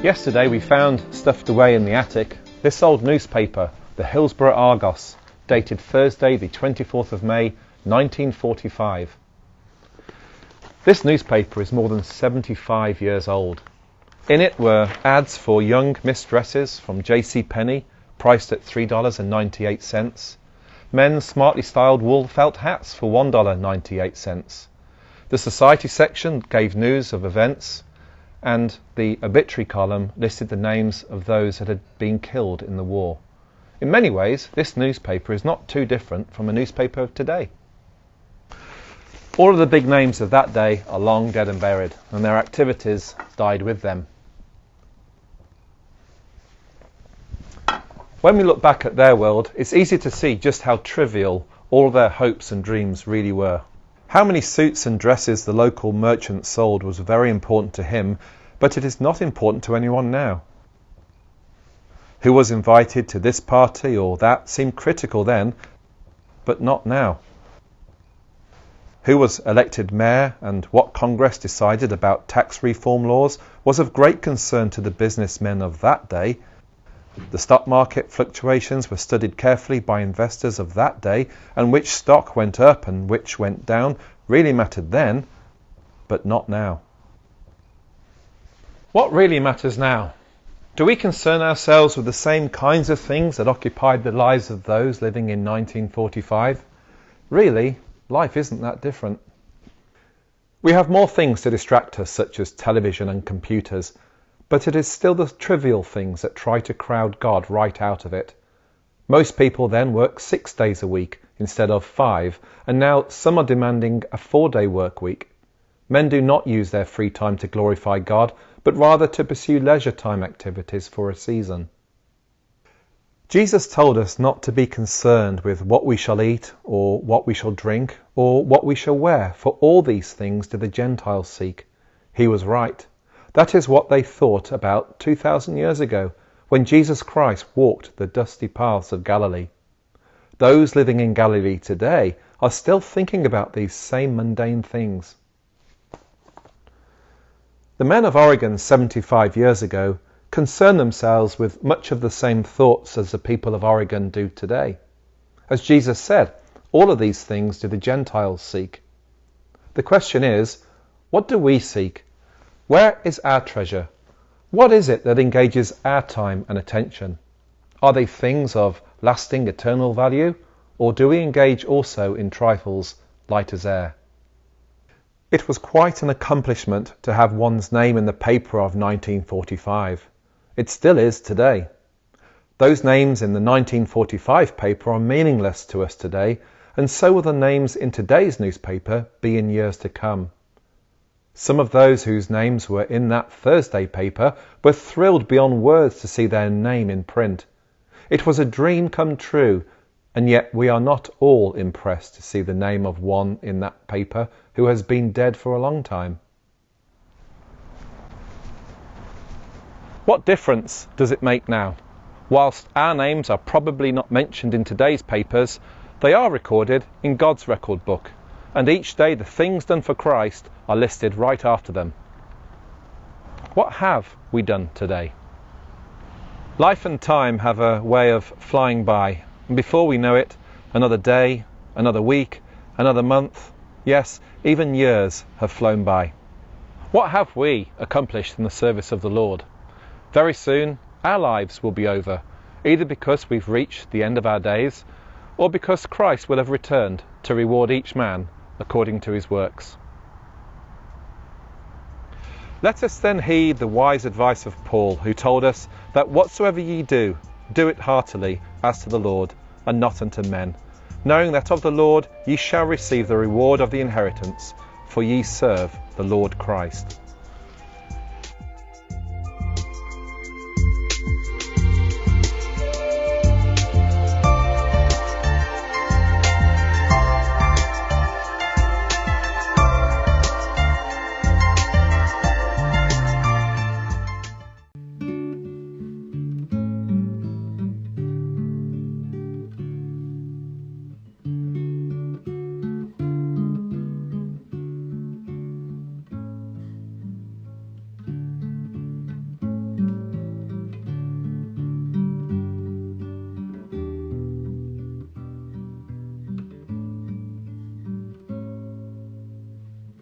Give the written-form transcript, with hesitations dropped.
Yesterday we found, stuffed away in the attic, this old newspaper, the Hillsborough Argos, dated Thursday the 24th of May 1945. This newspaper is more than 75 years old. In it were ads for young mistresses from JCPenney, priced at $3.98, men's smartly styled wool felt hats for $1.98. The society section gave news of events, and the obituary column listed the names of those that had been killed in the war. In many ways, this newspaper is not too different from a newspaper of today. All of the big names of that day are long dead and buried, and their activities died with them. When we look back at their world, it's easy to see just how trivial all their hopes and dreams really were. How many suits and dresses the local merchant sold was very important to him, but it is not important to anyone now. Who was invited to this party or that seemed critical then, but not now. Who was elected mayor and what Congress decided about tax reform laws was of great concern to the businessmen of that day. The stock market fluctuations were studied carefully by investors of that day, and which stock went up and which went down really mattered then, but not now. What really matters now? Do we concern ourselves with the same kinds of things that occupied the lives of those living in 1945? Really, life isn't that different. We have more things to distract us, such as television and computers, but it is still the trivial things that try to crowd God right out of it. Most people then work 6 days a week instead of 5, and now some are demanding a 4-day work week. Men do not use their free time to glorify God, but rather to pursue leisure time activities for a season. Jesus told us not to be concerned with what we shall eat, or what we shall drink, or what we shall wear, for all these things do the Gentiles seek. He was right. That is what they thought about 2,000 years ago, when Jesus Christ walked the dusty paths of Galilee. Those living in Galilee today are still thinking about these same mundane things. The men of Oregon 75 years ago concerned themselves with much of the same thoughts as the people of Oregon do today. As Jesus said, all of these things do the Gentiles seek. The question is, what do we seek? Where is our treasure? What is it that engages our time and attention? Are they things of lasting eternal value, or do we engage also in trifles light as air? It was quite an accomplishment to have one's name in the paper of 1945. It still is today. Those names in the 1945 paper are meaningless to us today, and so will the names in today's newspaper be in years to come. Some of those whose names were in that Thursday paper were thrilled beyond words to see their name in print. It was a dream come true, and yet we are not all impressed to see the name of one in that paper who has been dead for a long time. What difference does it make now? Whilst our names are probably not mentioned in today's papers, they are recorded in God's record book, and each day the things done for Christ are listed right after them. What have we done today? Life and time have a way of flying by, and before we know it, another day, another week, another month, yes, even years have flown by. What have we accomplished in the service of the Lord? Very soon, our lives will be over, either because we've reached the end of our days, or because Christ will have returned to reward each man according to his works. Let us then heed the wise advice of Paul, who told us that whatsoever ye do, do it heartily as to the Lord, and not unto men, knowing that of the Lord ye shall receive the reward of the inheritance, for ye serve the Lord Christ.